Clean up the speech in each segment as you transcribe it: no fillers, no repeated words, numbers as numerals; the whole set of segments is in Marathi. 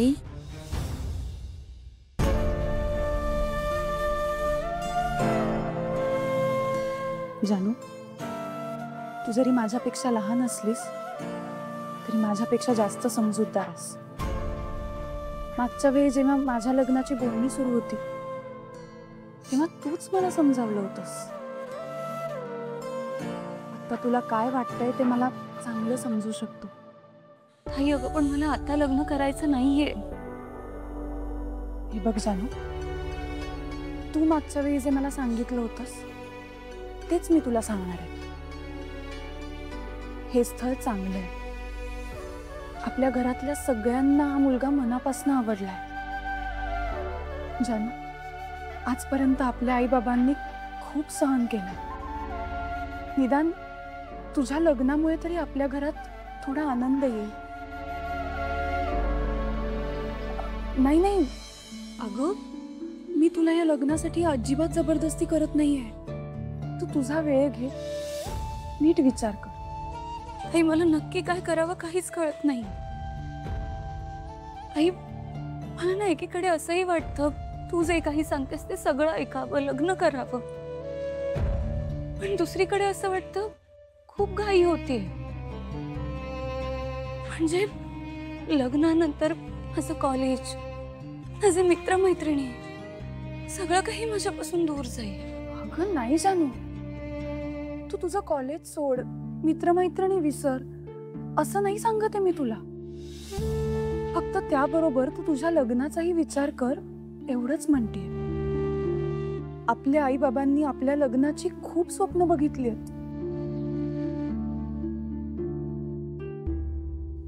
आई जानू, तू जरी माझ्यापेक्षा लहान असलीस तरी माझ्यापेक्षा जास्त समजूतदार आहेस. मागच्या वेळी जेव्हा माझ्या लग्नाची बोलणी सुरू होती तेव्हा तूच मला समजावलं होतंस. आता तुला काय वाटतंय ते मला चांगलं समजू शकतो. आई अगं पण मला आता लग्न करायचं नाहीये. हे बघ जानू, तू मागच्या वेळी जे मला सांगितलं होतंस तेच मी तुला सांगणार आहे. हे स्थळ चांगलं आहे. आपल्या घरातल्या सगळ्यांना हा मुलगा मनापासून आवडलाय. जानू, आजपर्यंत आपल्या आई बाबांनी खूप सहन केलं. निदान तुझ्या लग्नामुळे तरी आपल्या घरात थोडा आनंद येईल. नाही नाही अगं, मी तुला या लग्नासाठी अजिबात जबरदस्ती करत नाहीये. तू तुझा वेळ घे, नीट विचार कर. आई मला नक्की काय करावं काहीच कळत नाही. आई मला ना एकीकडे असंही वाटतं तू जे काही सांगतेस ते सगळं ऐकावं, लग्न करावं. पण दुसरीकडे असं वाटतं खूप घाई होते. म्हणजे लग्नानंतर माझं कॉलेज, माझे मित्रमैत्रिणी सगळं काही माझ्यापासून दूर जाईल. अगं नाही जानू, तू तुझं कॉलेज सोड, मित्रमैत्रिणी विसर असं नाही सांगते मी तुला. फक्त त्याबरोबर तू तुझ्या लग्नाचाही विचार कर एवढंच म्हणते. आपल्या आई बाबांनी आपल्या लग्नाची खूप स्वप्न बघितली आहेत.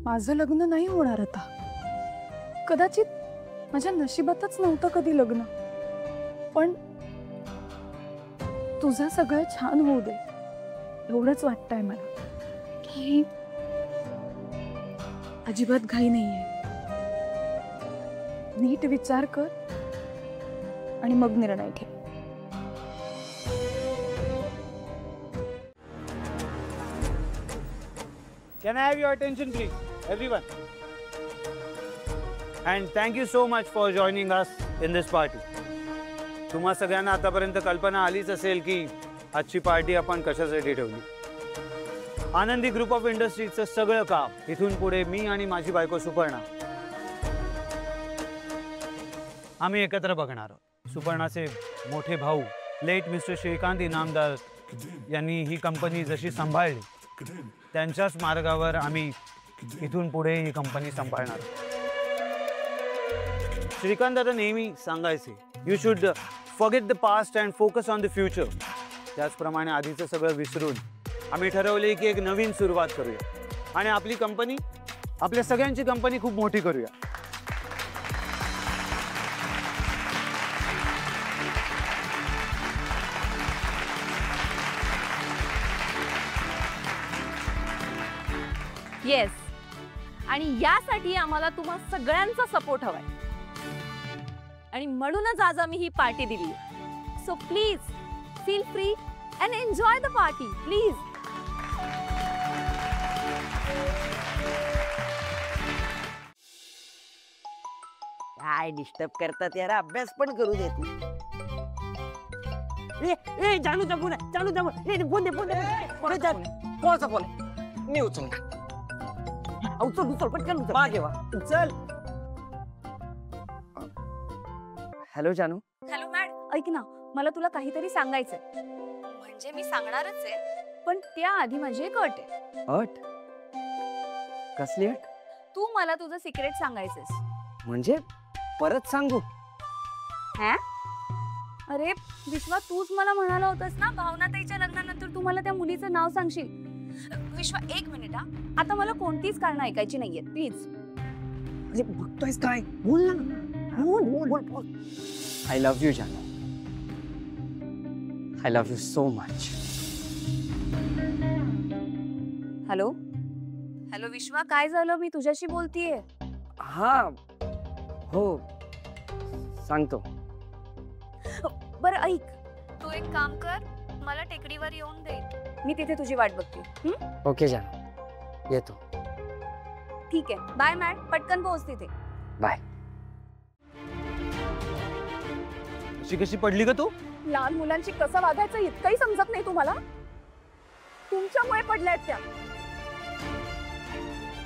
माझं लग्न नाही होणार आता. कदाचित माझ्या नशिबातच नव्हतं कधी लग्न. पण तुझं सगळं छान होऊ दे एवढंच वाटतंय मला. आई अजिबात घाई नाहीये. नीट विचार कर आणि मग निर्णय घे. Can I have your attention, please, everyone? And thank you so much for joining us in this party. तुम्हा सगळ्यांना आतापर्यंत कल्पना आलीच असेल की आजची पार्टी आपण कशासाठी ठेवली. आनंदी ग्रुप ऑफ इंडस्ट्रीजचं सगळं काम इथून पुढे मी आणि माझी बायको सुपर्णा आम्ही एकत्र बघणार आहोत. सुपर्णाचे मोठे भाऊ लेट मिस्टर श्रीकांत इनामदार यांनी ही कंपनी जशी सांभाळली त्यांच्याच मार्गावर आम्ही इथून पुढे ही कंपनी सांभाळणार. श्रीकांत दादा नेहमी सांगायचे, you should forget the past and focus on the future. त्याचप्रमाणे आधीचं सगळं विसरून आम्ही ठरवले की एक नवीन सुरुवात करूया आणि आपली कंपनी, आपल्या सगळ्यांची कंपनी खूप मोठी करूया. येस, आणि यासाठी आम्हाला तुम्हा सगळ्यांचा सपोर्ट हवाय आणि म्हणूनच आज आम्ही ही पार्टी दिली. So please feel free and enjoy the party please. काय डिस्टर्ब करतात यार, अभ्यास पण करू देत नाही. ए जानूचा फोन आहे, जानूचा फोन. फोन दे, फोन दे. कोणाचा फोन? मी उचलला. उचल पटकन उचल. मागे वा, चल. हॅलो जानू. हॅलो मॅड, ऐक ना, मला तुला काहीतरी सांगायचंय. म्हणजे मी सांगणारच आहे, पण त्याआधी माझी एक अट आहे. अट? कसली अट? तू मला तुझं सिक्रेट सांगायचंस. म्हणजे परत सांगू? हा? अरे विश्वा, तूच मला म्हणाला होतास ना भावनाताईच्या लग्नानंतर तू मला त्या मुलीचं नाव सांगशील. विश्वा एक मिनिट हा, आता मला कोणतीच कारण ऐकायची नाहीये प्लीज. अरे बघतोयस काय, बोल ना. बोल. आय लव्ह यू जानू. I love you so much. Hello hello विश्वा, काय झालं? मी तुझ्याशी बोलतीये. हा हो सांगतो. बरं ऐक, तू एक काम कर, मला टेकडीवर येऊन दे, मी तिथे तुझी वाट बघते. ओके जानू, येतो. ठीक आहे, बाय मॅड, पटकन पोहोच तिथे. बाय. अशी कशी पडली का तू? लहान मुलांशी कसं वागायचं इतकंही समजत नाही तुम्हाला? तुमच्यामुळे पडल्यात त्या.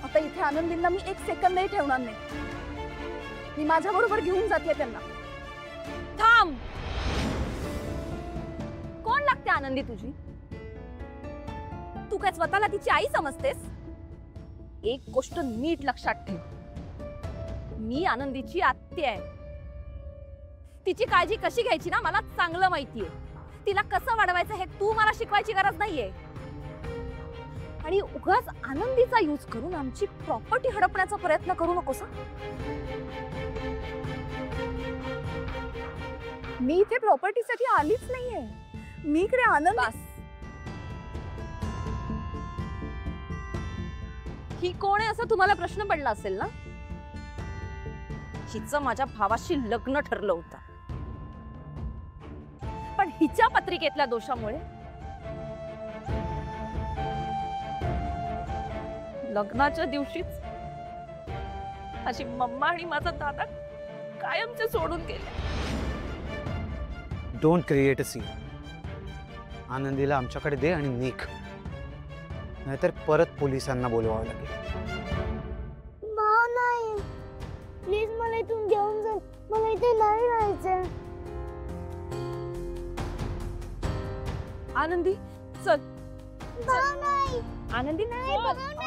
आता इथे आनंदींना मी एक सेकंदही ठेवणार नाही. मी माझ्या बरोबर घेऊन जाते त्यांना. थांब. कोण लागते आनंदी तुझी? तू काय स्वतःला तिची आई समजतेस? एक गोष्ट नीट लक्षात ठेव, मी आनंदीची आत्या आहे. तिची काळजी कशी घ्यायची ना मला चांगलं माहितीये. तिला कसं वाढवायचं हे तू मला शिकवायची गरज नाहीये. आणि उगाच आनंदीचा यूज करून आमची प्रॉपर्टी हडपण्याचा प्रयत्न करू नकोस. मी इथे प्रॉपर्टीसाठी आलीच नाहीये. मी इकडे आनंद. बस. ही कोण आहे असं तुम्हाला प्रश्न पडला असेल ना? हिचं माझ्या भावाशी लग्न ठरलं होतं, पण हिच्या पत्रिकेतल्या दोषामुळे लग्नाच्या दिवशीच अशी मम्मा आणि माझा दादा कायमचे सोडून गेले. Don't create a scene. आनंदीला आमच्याकडे दे आणि निघ, नाहीतर परत पोलिसांना बोलवावं लागेल. नाही प्लीज मला इथून घेऊन जा. मला इथे नाही राहायचं. आनंदी चल. नाही आनंदी नाही. नाही